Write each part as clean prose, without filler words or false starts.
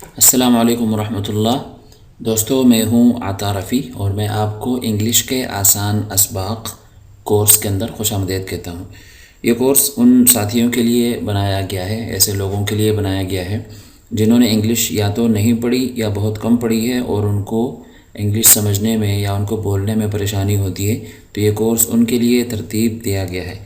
السلام علیکم ورحمۃ اللہ۔ دوستو، میں ہوں عطا رفیع اور میں آپ کو انگلش کے آسان اسباق کورس کے اندر خوش آمدید کہتا ہوں۔ یہ کورس ان ساتھیوں کے لیے بنایا گیا ہے، ایسے لوگوں کے لیے بنایا گیا ہے جنہوں نے انگلش یا تو نہیں پڑھی یا بہت کم پڑھی ہے اور ان کو انگلش سمجھنے میں یا ان کو بولنے میں پریشانی ہوتی ہے، تو یہ کورس ان کے لیے ترتیب دیا گیا ہے۔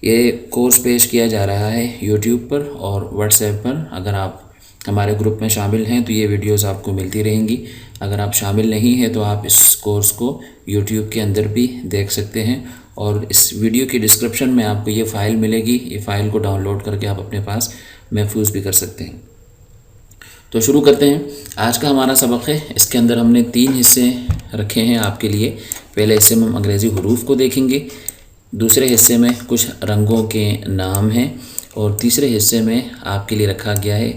یہ کورس پیش کیا جا رہا ہے یوٹیوب پر اور واٹس ایپ پر۔ اگر آپ ہمارے گروپ میں شامل ہیں تو یہ ویڈیوز آپ کو ملتی رہیں گی۔ اگر آپ شامل نہیں ہیں تو آپ اس کورس کو یوٹیوب کے اندر بھی دیکھ سکتے ہیں، اور اس ویڈیو کی ڈسکرپشن میں آپ کو یہ فائل ملے گی۔ یہ فائل کو ڈاؤن لوڈ کر کے آپ اپنے پاس محفوظ بھی کر سکتے ہیں۔ تو شروع کرتے ہیں۔ آج کا ہمارا سبق ہے، اس کے اندر ہم نے 3 حصے رکھے ہیں آپ کے لیے۔ پہلے حصے میں ہم انگریزی حروف کو دیکھیں گے، دوسرے حصے میں کچھ رنگوں کے نام ہیں، اور تیسرے حصے میں آپ کے لیے رکھا گیا ہے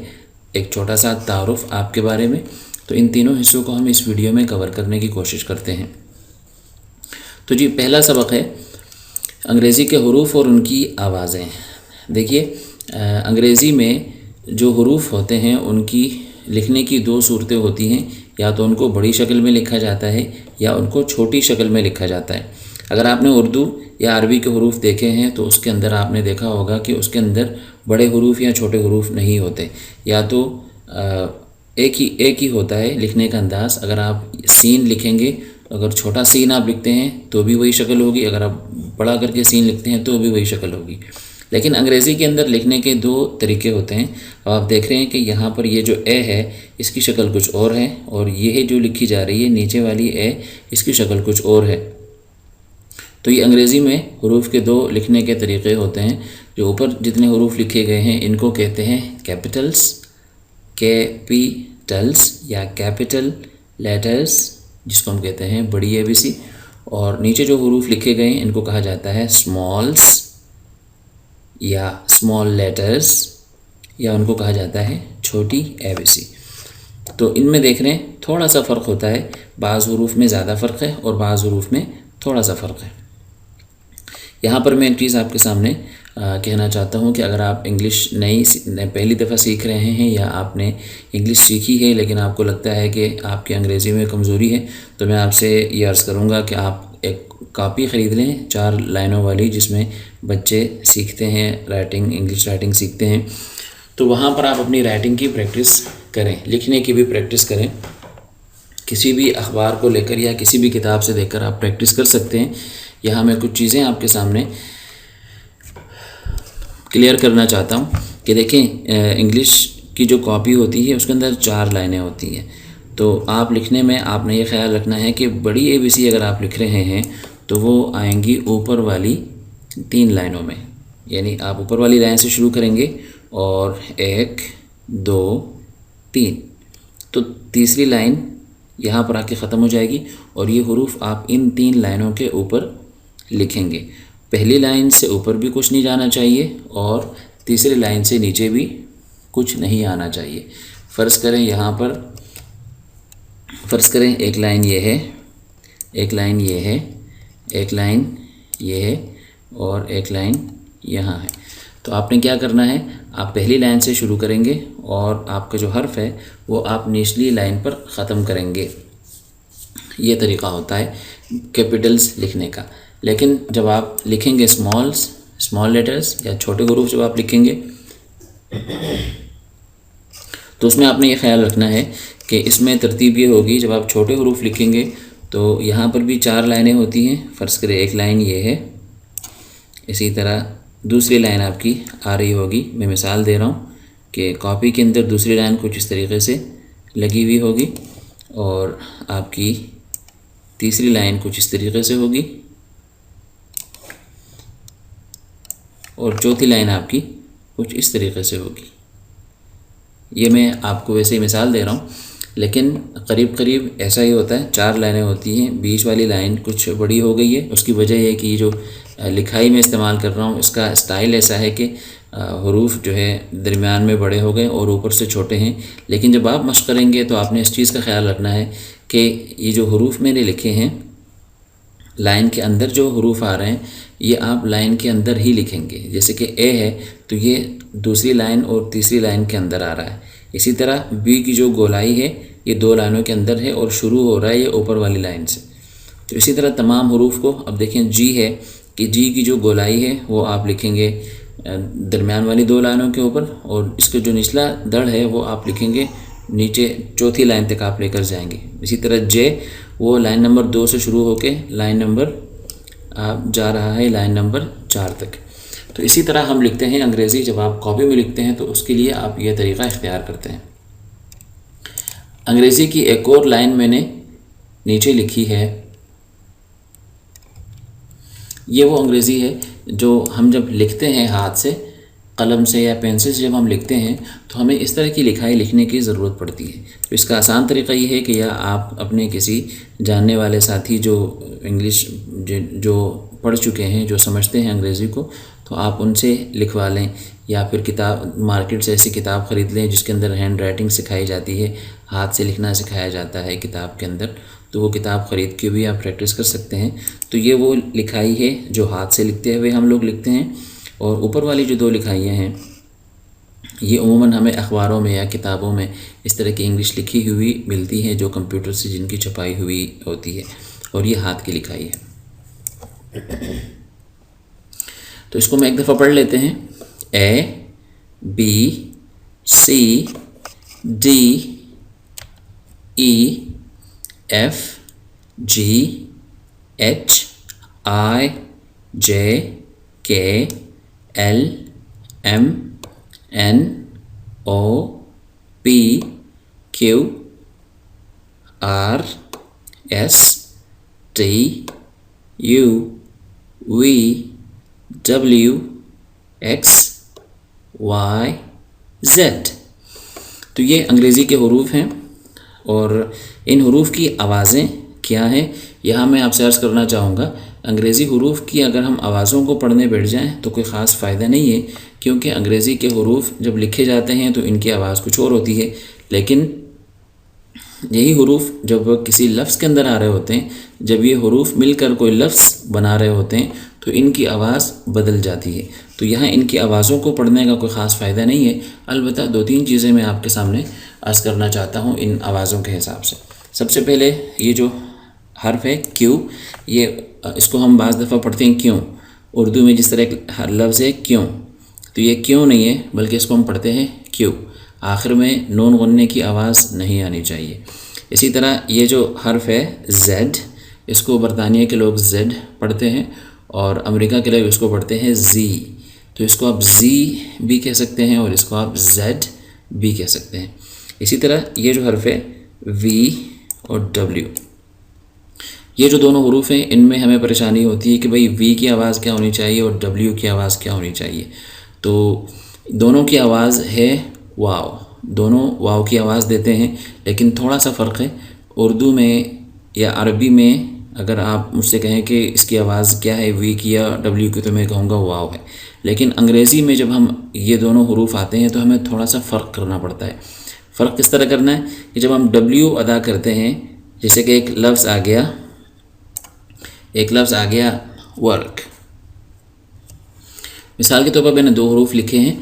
ایک چھوٹا سا تعارف آپ کے بارے میں۔ تو ان تینوں حصوں کو ہم اس ویڈیو میں کور کرنے کی کوشش کرتے ہیں۔ تو جی، پہلا سبق ہے انگریزی کے حروف اور ان کی آوازیں۔ دیکھیے، انگریزی میں جو حروف ہوتے ہیں ان کی لکھنے کی 2 صورتیں ہوتی ہیں، یا تو ان کو بڑی شکل میں لکھا جاتا ہے یا ان کو چھوٹی شکل میں لکھا جاتا ہے۔ اگر آپ نے اردو یا عربی کے حروف دیکھے ہیں تو اس کے اندر آپ نے دیکھا ہوگا کہ اس کے اندر بڑے حروف یا چھوٹے حروف نہیں ہوتے، یا تو ایک ہی ہوتا ہے لکھنے کا انداز۔ اگر آپ سین لکھیں گے، اگر چھوٹا سین آپ لکھتے ہیں تو بھی وہی شکل ہوگی، اگر آپ بڑا کر کے سین لکھتے ہیں تو بھی وہی شکل ہوگی۔ لیکن انگریزی کے اندر لکھنے کے 2 طریقے ہوتے ہیں۔ اب آپ دیکھ رہے ہیں کہ یہاں پر یہ جو اے ہے اس کی شکل کچھ اور ہے، اور یہ جو لکھی جا رہی ہے نیچے والی اے، اس کی شکل کچھ اور ہے۔ تو یہ انگریزی میں حروف کے 2 لکھنے کے طریقے ہوتے ہیں۔ جو اوپر جتنے حروف لکھے گئے ہیں ان کو کہتے ہیں کیپٹلز یا کیپٹل لیٹرز، جس کو ہم کہتے ہیں بڑی اے بی سی، اور نیچے جو حروف لکھے گئے ہیں ان کو کہا جاتا ہے اسمالز یا اسمال لیٹرز، یا ان کو کہا جاتا ہے چھوٹی اے بی سی۔ تو ان میں دیکھ رہے ہیں تھوڑا سا فرق ہوتا ہے، بعض حروف میں زیادہ فرق ہے اور بعض حروف میں تھوڑا سا فرق ہے۔ یہاں پر میں ایک چیز آپ کے سامنے کہنا چاہتا ہوں کہ اگر آپ انگلش پہلی دفعہ سیکھ رہے ہیں، یا آپ نے انگلش سیکھی ہے لیکن آپ کو لگتا ہے کہ آپ کی انگریزی میں کمزوری ہے، تو میں آپ سے یہ عرض کروں گا کہ آپ ایک کاپی خرید لیں 4 لائنوں والی، جس میں بچے سیکھتے ہیں انگلش رائٹنگ سیکھتے ہیں۔ تو وہاں پر آپ اپنی رائٹنگ کی پریکٹس کریں، لکھنے کی بھی پریکٹس کریں۔ کسی بھی اخبار کو لے کر یا کسی بھی کتاب سے دیکھ کر آپ پریکٹس کر سکتے ہیں۔ یہاں میں کچھ چیزیں آپ کے سامنے کلیئر کرنا چاہتا ہوں کہ دیکھیں، انگلش کی جو کاپی ہوتی ہے اس کے اندر 4 لائنیں ہوتی ہیں۔ تو آپ لکھنے میں آپ نے یہ خیال رکھنا ہے کہ بڑی اے بی سی اگر آپ لکھ رہے ہیں تو وہ آئیں گی اوپر والی 3 لائنوں میں، یعنی آپ اوپر والی لائن سے شروع کریں گے اور 1 2 3، تو تیسری لائن یہاں پر آ کے ختم ہو جائے گی، اور یہ حروف آپ ان 3 لائنوں کے اوپر لکھیں گے۔ پہلی لائن سے اوپر بھی کچھ نہیں جانا چاہیے اور تیسری لائن سے نیچے بھی کچھ نہیں آنا چاہیے۔ فرض کریں یہاں پر ایک لائن یہ ہے، ایک لائن یہ ہے، ایک لائن یہ ہے، اور ایک لائن یہاں ہے۔ تو آپ نے کیا کرنا ہے، آپ پہلی لائن سے شروع کریں گے اور آپ کا جو حرف ہے وہ آپ نچلی لائن پر ختم کریں گے۔ یہ طریقہ ہوتا ہے کیپٹلز لکھنے کا۔ لیکن جب آپ لکھیں گے اسمال لیٹرز یا چھوٹے حروف جب آپ لکھیں گے تو اس میں آپ نے یہ خیال رکھنا ہے کہ اس میں ترتیب یہ ہوگی، جب آپ چھوٹے حروف لکھیں گے تو یہاں پر بھی 4 لائنیں ہوتی ہیں۔ فرض کریں ایک لائن یہ ہے، اسی طرح دوسری لائن آپ کی آ رہی ہوگی۔ میں مثال دے رہا ہوں کہ کاپی کے اندر دوسری لائن کچھ اس طریقے سے لگی ہوئی ہوگی، اور آپ کی تیسری لائن کچھ اس طریقے سے ہوگی، اور چوتھی لائن آپ کی کچھ اس طریقے سے ہوگی۔ یہ میں آپ کو ویسے ہی مثال دے رہا ہوں، لیکن قریب ایسا ہی ہوتا ہے۔ 4 لائنیں ہوتی ہیں، بیچ والی لائن کچھ بڑی ہو گئی ہے۔ اس کی وجہ یہ ہے کہ یہ جو لکھائی میں استعمال کر رہا ہوں اس کا اسٹائل ایسا ہے کہ حروف جو ہے درمیان میں بڑے ہو گئے اور اوپر سے چھوٹے ہیں۔ لیکن جب آپ مشق کریں گے تو آپ نے اس چیز کا خیال رکھنا ہے کہ یہ جو حروف میں نے لکھے ہیں، لائن کے اندر جو حروف آ رہے ہیں یہ آپ لائن کے اندر ہی لکھیں گے۔ جیسے کہ اے ہے تو یہ دوسری لائن اور تیسری لائن کے اندر آ رہا ہے، اسی طرح بی کی جو گولائی ہے یہ 2 لائنوں کے اندر ہے اور شروع ہو رہا ہے یہ اوپر والی لائن سے. تو اسی طرح تمام حروف کو اب دیکھیں جی ہے کہ جی کی جو گولائی ہے وہ آپ لکھیں گے درمیان والی 2 لائنوں کے اوپر، اور اس کا جو نچلا دڑ ہے وہ آپ لکھیں گے نیچے چوتھی لائن تک آپ لے کر جائیں گے. اسی طرح جے وہ لائن نمبر 2 سے شروع ہو کے لائن نمبر آپ جا رہا ہے لائن نمبر 4 تک. تو اسی طرح ہم لکھتے ہیں انگریزی. جب آپ کاپی میں لکھتے ہیں تو اس کے لیے آپ یہ طریقہ اختیار کرتے ہیں. انگریزی کی ایک اور لائن میں نے نیچے لکھی ہے. یہ وہ انگریزی ہے جو ہم جب لکھتے ہیں ہاتھ سے، قلم سے یا پینسل سے جب ہم لکھتے ہیں تو ہمیں اس طرح کی لکھائی لکھنے کی ضرورت پڑتی ہے. تو اس کا آسان طریقہ یہ ہے کہ یا آپ اپنے کسی جاننے والے ساتھی جو انگلش جو پڑھ چکے ہیں، جو سمجھتے ہیں انگریزی کو، تو آپ ان سے لکھوا لیں، یا پھر کتاب مارکیٹ سے ایسی کتاب خرید لیں جس کے اندر ہینڈ رائٹنگ سکھائی جاتی ہے، ہاتھ سے لکھنا سکھایا جاتا ہے کتاب کے اندر. تو وہ کتاب خرید کے بھی آپ پریکٹس کر سکتے ہیں. تو یہ وہ لکھائی ہے جو ہاتھ سے لکھتے ہوئے ہم لوگ لکھتے ہیں. اور اوپر والی جو 2 لکھائیاں ہیں یہ عموماً ہمیں اخباروں میں یا کتابوں میں اس طرح کی انگلش لکھی ہوئی ملتی ہیں جو کمپیوٹر سے جن کی چھپائی ہوئی ہوتی ہے، اور یہ ہاتھ کی لکھائی ہے. تو اس کو میں ایک دفعہ پڑھ لیتے ہیں. A B C D E F G H I J K L M N O P Q R S T U V W X Y Z. تو یہ انگریزی کے حروف ہیں، اور ان حروف کی آوازیں کیا ہیں یہاں میں آپ سے عرض کرنا چاہوں گا. انگریزی حروف کی اگر ہم آوازوں کو پڑھنے بیٹھ جائیں تو کوئی خاص فائدہ نہیں ہے، کیونکہ انگریزی کے حروف جب لکھے جاتے ہیں تو ان کی آواز کچھ اور ہوتی ہے، لیکن یہی حروف جب کسی لفظ کے اندر آ رہے ہوتے ہیں، جب یہ حروف مل کر کوئی لفظ بنا رہے ہوتے ہیں تو ان کی آواز بدل جاتی ہے. تو یہاں ان کی آوازوں کو پڑھنے کا کوئی خاص فائدہ نہیں ہے. البتہ 2-3 چیزیں میں آپ کے سامنے عرض کرنا چاہتا ہوں ان آوازوں کے حساب سے. سب سے پہلے یہ جو حرف ہے کیو، یہ اس کو ہم بعض دفعہ پڑھتے ہیں کیوں. اردو میں جس طرح ایک لفظ ہے کیوں، تو یہ کیوں نہیں ہے بلکہ اس کو ہم پڑھتے ہیں کیو. آخر میں نون غننے کی آواز نہیں آنی چاہیے. اسی طرح یہ جو حرف ہے زیڈ، اس کو برطانیہ کے لوگ زیڈ پڑھتے ہیں، اور امریکہ کے لوگ اس کو پڑھتے ہیں زی. تو اس کو آپ زی بھی کہہ سکتے ہیں اور اس کو آپ زیڈ بھی کہہ سکتے ہیں. اسی طرح یہ جو حرف ہے وی اور ڈبلیو، یہ جو دونوں حروف ہیں ان میں ہمیں پریشانی ہوتی ہے کہ بھئی وی کی آواز کیا ہونی چاہیے اور ڈبلیو کی آواز کیا ہونی چاہیے. تو دونوں کی آواز ہے واو، دونوں واو کی آواز دیتے ہیں، لیکن تھوڑا سا فرق ہے. اردو میں یا عربی میں اگر آپ مجھ سے کہیں کہ اس کی آواز کیا ہے وی کی یا ڈبلیو کی، تو میں کہوں گا واو ہے. لیکن انگریزی میں جب ہم یہ دونوں حروف آتے ہیں تو ہمیں تھوڑا سا فرق کرنا پڑتا ہے. فرق کس طرح کرنا ہے کہ جب ہم ڈبلیو ادا کرتے ہیں، جیسے کہ ایک لفظ آ گیا ورک، مثال کے طور پر میں نے 2 حروف لکھے ہیں،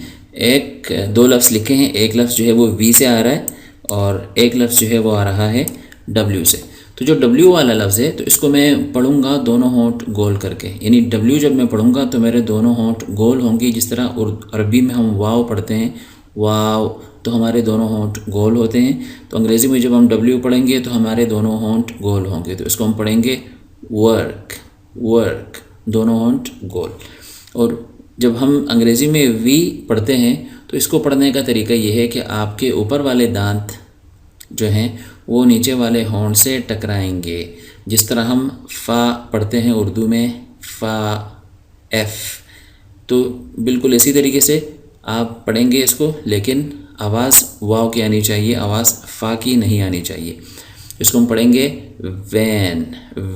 2 لفظ لکھے ہیں. ایک لفظ جو ہے وہ وی سے آ رہا ہے اور ایک لفظ جو ہے وہ آ رہا ہے ڈبلیو سے. تو جو ڈبلیو والا لفظ ہے تو اس کو میں پڑھوں گا دونوں ہونٹ گول کر کے، یعنی ڈبلیو جب میں پڑھوں گا تو میرے دونوں ہونٹ گول ہوں گے. جس طرح عربی میں ہم واو پڑھتے ہیں، واو، تو ہمارے دونوں ہونٹ گول ہوتے ہیں. تو انگریزی میں جب ہم ڈبلیو پڑھیں گے تو ہمارے دونوں ہونٹ گول ہوں گے. تو اس کو ہم پڑھیں گے ورک، ورک، دونوں ہونٹ گول. اور جب ہم انگریزی میں وی پڑھتے ہیں تو اس کو پڑھنے کا طریقہ یہ ہے کہ آپ کے اوپر والے دانت جو ہیں وہ نیچے والے ہونٹ سے ٹکرائیں گے. جس طرح ہم فا پڑھتے ہیں اردو میں، فا، ایف، تو بالکل اسی طریقے سے آپ پڑھیں گے اس کو، لیکن آواز واو کی آنی چاہیے، آواز فا کی نہیں آنی چاہیے. اس کو ہم پڑھیں گے وین،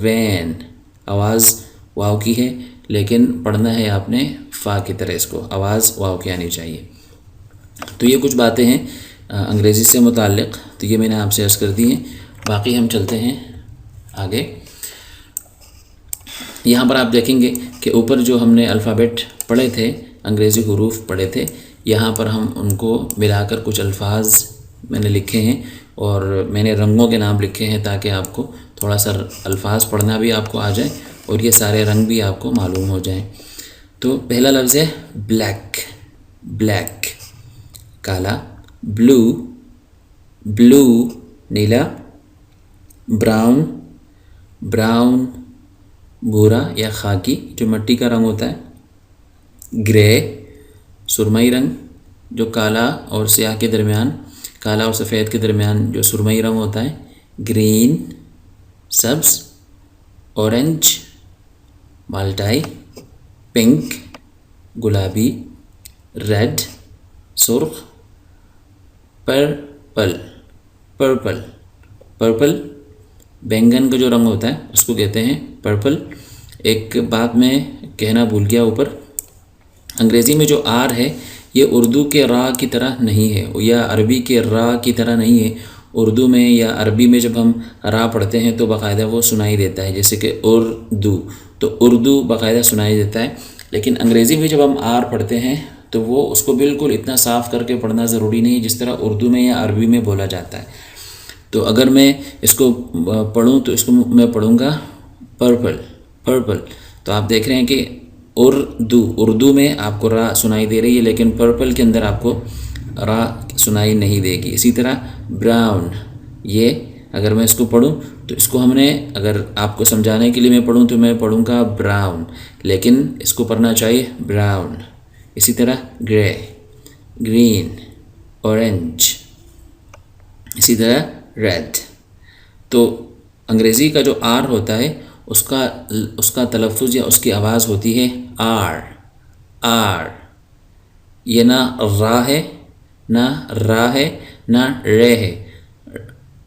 وین، آواز واو کی ہے لیکن پڑھنا ہے آپ نے فا کی طرح، اس کو آواز واو کی آنی چاہیے. تو یہ کچھ باتیں ہیں انگریزی سے متعلق، تو یہ میں نے آپ سے عرض کر دی ہیں. باقی ہم چلتے ہیں آگے. یہاں پر آپ دیکھیں گے کہ اوپر جو ہم نے الفابیٹ پڑھے تھے، انگریزی حروف پڑھے تھے، یہاں پر ہم ان کو ملا کر کچھ الفاظ میں نے لکھے ہیں اور میں نے رنگوں کے نام لکھے ہیں تاکہ آپ کو تھوڑا سا الفاظ پڑھنا بھی آپ کو آ جائے اور یہ سارے رنگ بھی آپ کو معلوم ہو جائیں۔ تو پہلا لفظ ہے بلیک، بلیک کالا، بلو، بلو نیلا، براؤن، براؤن بھورا یا خاکی جو مٹی کا رنگ ہوتا ہے، گرے سرمئی رنگ جو کالا اور سیاہ کے درمیان، کالا اور سفید کے درمیان جو سرمئی رنگ ہوتا ہے، گرین سبز، اورنج مالٹائی، پنک گلابی، ریڈ سرخ، پرپل، پرپل پرپل بینگن کا جو رنگ ہوتا ہے اس کو کہتے ہیں پرپل۔ ایک بات میں کہنا بھول گیا اوپر، انگریزی میں جو آر ہے یہ اردو کے را کی طرح نہیں ہے یا عربی کے را کی طرح نہیں ہے۔ اردو میں یا عربی میں جب ہم را پڑھتے ہیں تو باقاعدہ وہ سنائی دیتا ہے، جیسے کہ اردو، تو اردو باقاعدہ سنائی دیتا ہے، لیکن انگریزی میں جب ہم آر پڑھتے ہیں تو وہ اس کو بالکل اتنا صاف کر کے پڑھنا ضروری نہیں جس طرح اردو میں یا عربی میں بولا جاتا ہے۔ تو اگر میں اس کو پڑھوں تو اس کو میں پڑھوں گا پرپل، پرپل۔ تو آپ دیکھ رہے ہیں کہ اردو میں آپ کو را سنائی دے رہی ہے لیکن پرپل کے اندر آپ کو را سنائی نہیں دے گی۔ اسی طرح براؤن، یہ اگر میں اس کو پڑھوں تو اس کو ہم نے، اگر آپ کو سمجھانے کے لیے میں پڑھوں تو میں پڑھوں گا براؤن، لیکن اس کو پڑھنا چاہیے براؤن۔ اسی طرح گرے، گرین، اورنج، اسی طرح ریڈ۔ تو انگریزی کا جو آر ہوتا ہے اس کا تلفظ یا اس کی آواز ہوتی ہے آر، آر۔ یہ نہ را ہے، نہ را ہے، نہ رے ہے۔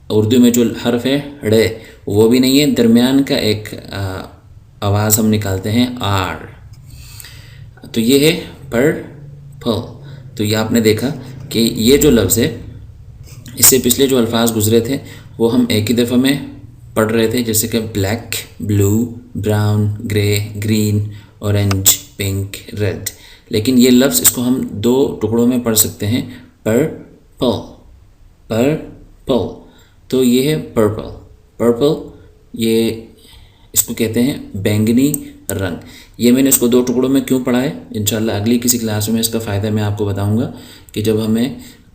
اردو میں جو حرف ہے ڑے وہ بھی نہیں ہے، درمیان کا ایک آواز ہم نکالتے ہیں آر۔ تو یہ ہے پرپل۔ تو یہ آپ نے دیکھا کہ یہ جو لفظ ہے اس سے پچھلے جو الفاظ گزرے تھے وہ ہم ایک ہی دفعہ میں پڑھ رہے تھے، جیسے کہ بلیک، بلو، براؤن، گرے، گرین، اورنج، پنک، ریڈ، لیکن یہ لفظ اس کو ہم دو ٹکڑوں میں پڑھ سکتے ہیں، پرپل، پرپل۔ تو یہ ہے پرپل، پرپل، یہ اس کو کہتے ہیں بینگنی رنگ۔ یہ میں نے اس کو دو ٹکڑوں میں کیوں پڑھا ہے، انشاءاللہ اگلی کسی کلاس میں اس کا فائدہ میں آپ کو بتاؤں گا کہ جب ہمیں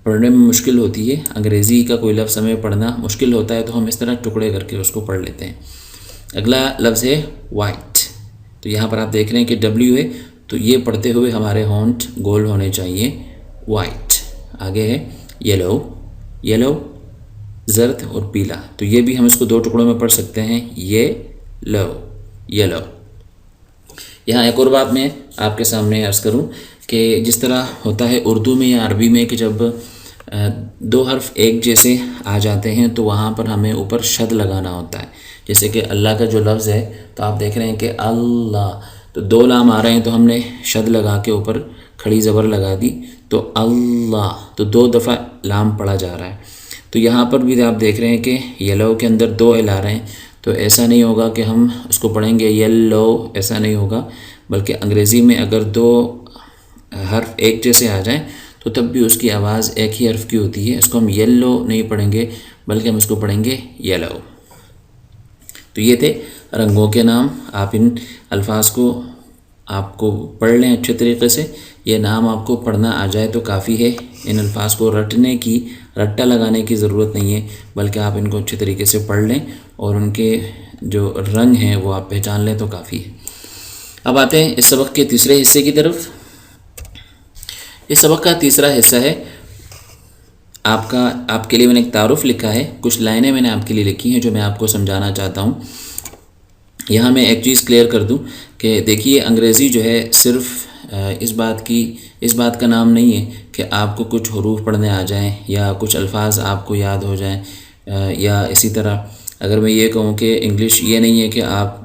پڑھنے میں مشکل ہوتی ہے، انگریزی کا کوئی لفظ ہمیں پڑھنا مشکل ہوتا ہے تو ہم اس طرح ٹکڑے کر کے اس کو پڑھ لیتے ہیں۔ اگلا لفظ ہے وائٹ۔ تو یہاں پر آپ دیکھ رہے ہیں کہ ڈبلیو ہے، تو یہ پڑھتے ہوئے ہمارے ہونٹ گول ہونے چاہیے، وائٹ۔ آگے ہے یلو، یلو زرد اور پیلا، تو یہ بھی ہم اس کو دو ٹکڑوں میں پڑھ سکتے ہیں، یہ لو، یلو۔ یہاں ایک اور بات میں آپ کے سامنے عرض کروں کہ جس طرح ہوتا ہے اردو میں یا عربی میں کہ جب دو حرف ایک جیسے آ جاتے ہیں تو وہاں پر ہمیں اوپر شد لگانا ہوتا ہے، جیسے کہ اللہ کا جو لفظ ہے تو آپ دیکھ رہے ہیں کہ اللہ، تو دو لام آ رہے ہیں تو ہم نے شد لگا کے اوپر کھڑی زبر لگا دی، تو اللہ، تو دو دفعہ لام پڑھا جا رہا ہے۔ تو یہاں پر بھی آپ دیکھ رہے ہیں کہ یلو کے اندر دو ایل آ رہے ہیں، تو ایسا نہیں ہوگا کہ ہم اس کو پڑھیں گے یلو، ایسا نہیں ہوگا، بلکہ انگریزی میں اگر دو حرف ایک جیسے آ جائیں تو تب بھی اس کی آواز ایک ہی حرف کی ہوتی ہے، اس کو ہم یلو نہیں پڑھیں گے بلکہ ہم اس کو پڑھیں گے یلو۔ تو یہ تھے رنگوں کے نام۔ آپ ان الفاظ کو آپ کو پڑھ لیں اچھے طریقے سے، یہ نام آپ کو پڑھنا آ جائے تو کافی ہے، ان الفاظ کو رٹنے کی، رٹا لگانے کی ضرورت نہیں ہے، بلکہ آپ ان کو اچھے طریقے سے پڑھ لیں اور ان کے جو رنگ ہیں وہ آپ پہچان لیں تو کافی ہے۔ اب آتے ہیں اس سبق کے تیسرے حصے کی طرف۔ اس سبق کا تیسرا حصہ ہے آپ کے لیے میں نے ایک تعارف لکھا ہے، کچھ لائنیں میں نے آپ کے لیے لکھی ہیں جو میں آپ کو سمجھانا چاہتا ہوں۔ یہاں میں ایک چیز کلیئر کر دوں کہ دیکھیے انگریزی جو ہے صرف اس بات کا نام نہیں ہے کہ آپ کو کچھ حروف پڑھنے آ جائیں یا کچھ الفاظ آپ کو یاد ہو جائیں، یا اسی طرح اگر میں یہ کہوں کہ انگلش یہ نہیں ہے کہ آپ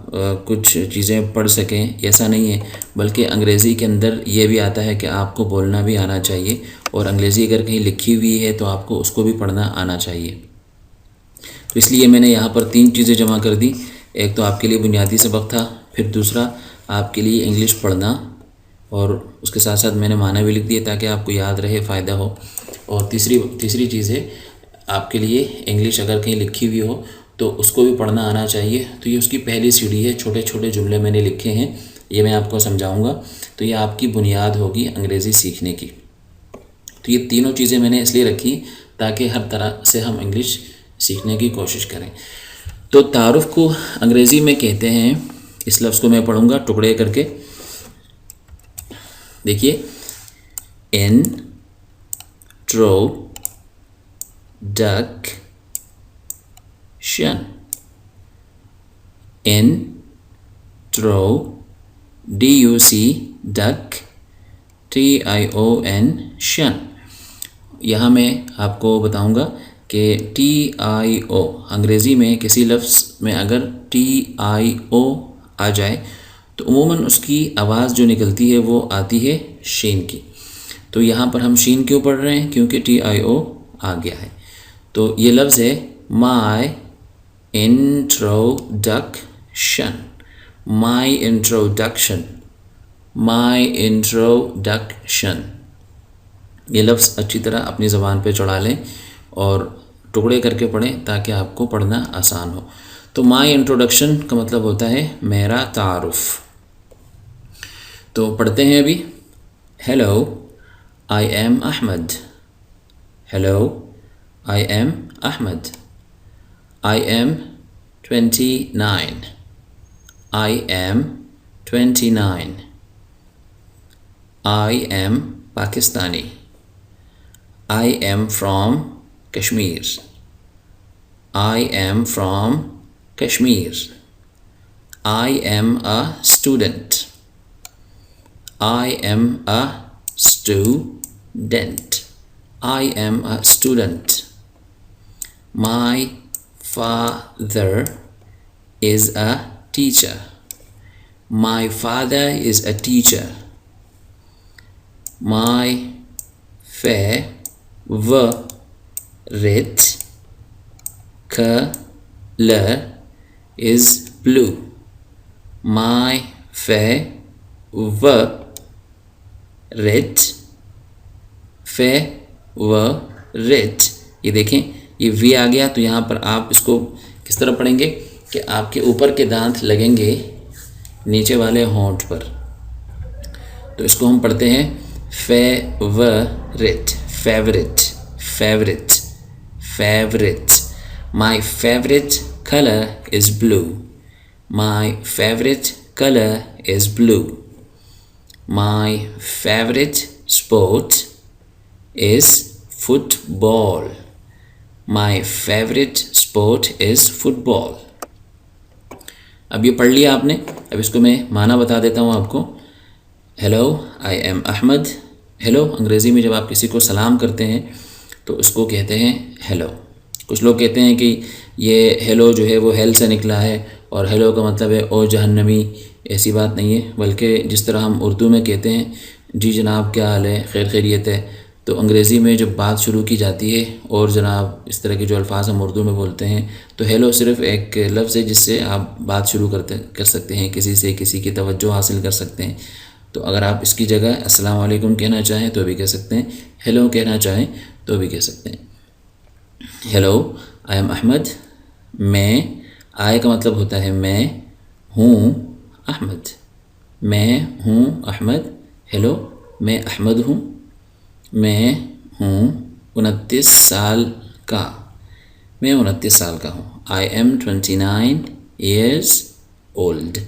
کچھ چیزیں پڑھ سکیں، ایسا نہیں ہے، بلکہ انگریزی کے اندر یہ بھی آتا ہے کہ آپ کو بولنا بھی آنا چاہیے، اور انگریزی اگر کہیں لکھی ہوئی ہے تو آپ کو اس کو بھی پڑھنا آنا چاہیے۔ تو اس لیے میں نے یہاں پر 3 چیزیں جمع کر دی، ایک تو آپ کے لیے بنیادی سبق تھا، پھر دوسرا آپ کے لیے انگلش پڑھنا، اور اس کے ساتھ ساتھ میں نے معنی بھی لکھ دیے تاکہ آپ کو یاد رہے، فائدہ ہو، اور تیسری چیز ہے آپ کے لیے انگلش اگر کہیں لکھی ہوئی ہو تو اس کو بھی پڑھنا آنا چاہیے. تو یہ اس کی پہلی سیڑھی ہے. چھوٹے چھوٹے جملے میں نے لکھے ہیں, یہ میں آپ کو سمجھاؤں گا. تو یہ آپ کی بنیاد ہوگی انگریزی سیکھنے کی. تو یہ تینوں چیزیں میں نے اس لیے رکھی تاکہ ہر طرح سے ہم انگلش سیکھنے کی کوشش کریں. تو تعارف کو انگریزی میں کہتے ہیں, اس لفظ کو میں پڑھوں گا ٹکڑے کر کے. دیکھیے, انٹروڈکشن. DUC TION. یہاں میں آپ کو بتاؤں گا کہ TIO انگریزی میں کسی لفظ میں اگر TIO آ جائے تو عموماً اس کی آواز جو نکلتی ہے وہ آتی ہے شین کی. تو یہاں پر ہم شین کیوں پڑھ رہے ہیں؟ کیونکہ TIO آ گیا ہے. تو یہ لفظ ہے مائی انٹروڈکشن. مائی انٹروڈکشن. یہ لفظ اچھی طرح اپنی زبان پہ چڑھا لیں اور ٹکڑے کر کے پڑھیں تاکہ آپ کو پڑھنا آسان ہو. تو مائی انٹروڈکشن کا مطلب ہوتا ہے میرا تعارف. تو پڑھتے ہیں ابھی. Hello, I am Ahmed. Hello, I am Ahmed. I am 29. I am 29. I am Pakistani. I am from Kashmir. I am from Kashmir. I am a student. I am a student. I am a student. My father is a teacher. My father is a teacher. My favorite color is blue. My favorite. یہ دیکھیں, یہ وی آ گیا. تو یہاں پر آپ اس کو کس طرح پڑھیں گے کہ آپ کے اوپر کے دانت لگیں گے نیچے والے ہونٹ پر. تو اس کو ہم پڑھتے ہیں favorite. My favorite color is blue. My favorite color is blue. My favorite sport is football. My favorite sport is football. اب یہ پڑھ لیا آپ نے. اب اس کو میں معنی بتا دیتا ہوں آپ کو. Hello, I am Ahmed. Hello انگریزی میں جب آپ کسی کو سلام کرتے ہیں تو اس کو کہتے ہیں ہیلو. کچھ لوگ کہتے ہیں کہ یہ ہیلو جو ہے وہ ہیل سے نکلا ہے اور ہیلو کا مطلب ہے او جہنمی. ایسی بات نہیں ہے, بلکہ جس طرح ہم اردو میں کہتے ہیں جی جناب کیا حال ہے, خیر خیریت ہے, تو انگریزی میں جب بات شروع کی جاتی ہے اور جناب اس طرح کے جو الفاظ ہم اردو میں بولتے ہیں تو ہیلو صرف ایک لفظ ہے جس سے آپ بات شروع کر سکتے ہیں, کسی سے کسی کی توجہ حاصل کر سکتے ہیں. تو اگر آپ اس کی جگہ السلام علیکم کہنا چاہیں تو بھی کہہ سکتے ہیں, ہیلو کہنا چاہیں تو بھی کہہ سکتے ہیں. Hello, I am Ahmed. میں, آئے کا مطلب ہوتا ہے میں ہوں احمد. میں ہوں احمد. ہیلو, میں احمد ہوں. میں ہوں 29 سال کا. میں 29 سال کا ہوں. آئی ایم 29 years old.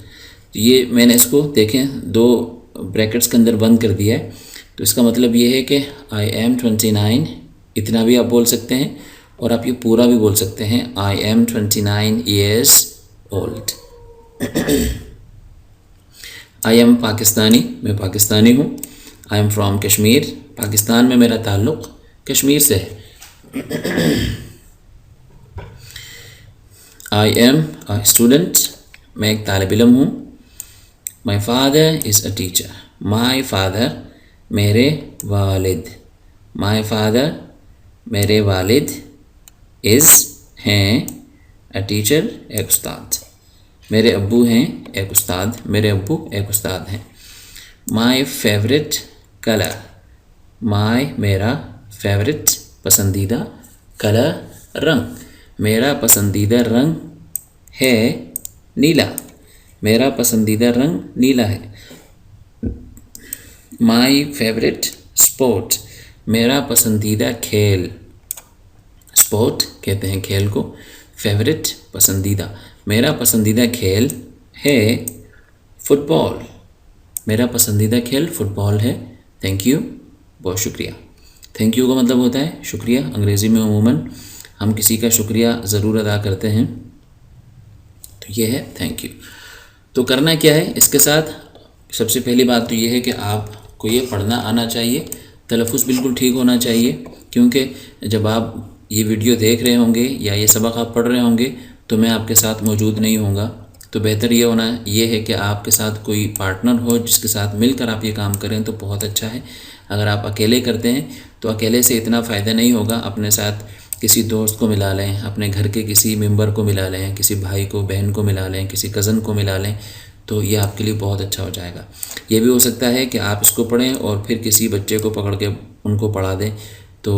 یہ میں نے اس کو دیکھیں 2 بریکٹس کے اندر بند کر دیا ہے. تو اس کا مطلب یہ ہے کہ آئی ایم 29 اتنا بھی آپ بول سکتے ہیں اور آپ یہ پورا بھی بول سکتے ہیں آئی am 29 years old. I am Pakistani. میں پاکستانی ہوں. I am from Kashmir. Pakistan میں میرا تعلق کشمیر سے ہے. I am a student. میں ایک طالب علم ہوں. My father is a teacher. My father میرے والد. مائی فادر میرے والد. از ہیں اے ٹیچر ایک استاد. میرے ابو ہیں ایک استاد. میرے ابو ایک استاد ہیں. My favourite colour. مائی میرا فیوریٹ پسندیدہ، کلر رنگ، میرا پسندیدہ رنگ ہے نیلا، میرا پسندیدہ رنگ نیلا ہے۔ مائی فیوریٹ اسپورٹ، میرا پسندیدہ کھیل، اسپورٹ کہتے ہیں کھیل کو، فیوریٹ پسندیدہ، میرا پسندیدہ کھیل ہے فٹ بال، میرا پسندیدہ کھیل فٹ بال ہے۔ تھینک یو، بہت شکریہ۔ تھینک یو کا مطلب ہوتا ہے شکریہ۔ انگریزی میں عموماً ہم کسی کا شکریہ ضرور ادا کرتے ہیں، تو یہ ہے تھینک یو۔ تو کرنا کیا ہے اس کے ساتھ؟ سب سے پہلی بات تو یہ ہے کہ آپ کو یہ پڑھنا آنا چاہیے، تلفظ بالکل ٹھیک ہونا چاہیے، کیونکہ جب آپ یہ ویڈیو دیکھ رہے ہوں گے یا یہ سبق آپ پڑھ رہے ہوں گے تو میں آپ کے ساتھ موجود نہیں ہوں گا، تو بہتر یہ ہے کہ آپ کے ساتھ کوئی پارٹنر ہو جس کے ساتھ مل کر آپ یہ کام کریں تو بہت اچھا ہے۔ اگر آپ اکیلے کرتے ہیں تو اکیلے سے اتنا فائدہ نہیں ہوگا، اپنے ساتھ کسی دوست کو ملا لیں، اپنے گھر کے کسی ممبر کو ملا لیں، کسی بھائی کو، بہن کو ملا لیں، کسی کزن کو ملا لیں، تو یہ آپ کے لیے بہت اچھا ہو جائے گا۔ یہ بھی ہو سکتا ہے کہ آپ اس کو پڑھیں اور پھر کسی بچے کو پکڑ کے ان کو پڑھا دیں، تو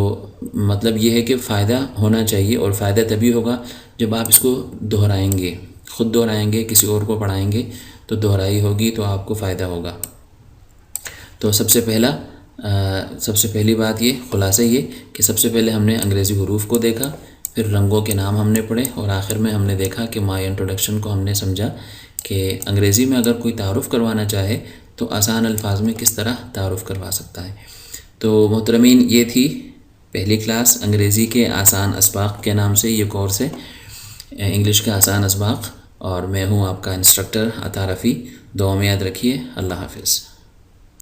مطلب یہ ہے کہ فائدہ ہونا چاہیے، اور فائدہ تبھی ہوگا جب آپ اس کو دہرائیں گے، خود دہرائیں گے، کسی اور کو پڑھائیں گے تو دہرائی ہوگی تو آپ کو فائدہ ہوگا۔ تو سب سے پہلی بات یہ خلاصہ یہ کہ سب سے پہلے ہم نے انگریزی حروف کو دیکھا، پھر رنگوں کے نام ہم نے پڑھے، اور آخر میں ہم نے دیکھا کہ مائی انٹروڈکشن کو ہم نے سمجھا کہ انگریزی میں اگر کوئی تعارف کروانا چاہے تو آسان الفاظ میں کس طرح تعارف کروا سکتا ہے۔ تو محترمین، یہ تھی پہلی کلاس انگریزی کے آسان اسباق کے نام سے، یہ کورس ہے انگلش کے آسان اسباق، اور میں ہوں آپ کا انسٹرکٹر عطا رفیع۔ دعا میں یاد رکھیے۔ اللہ حافظ۔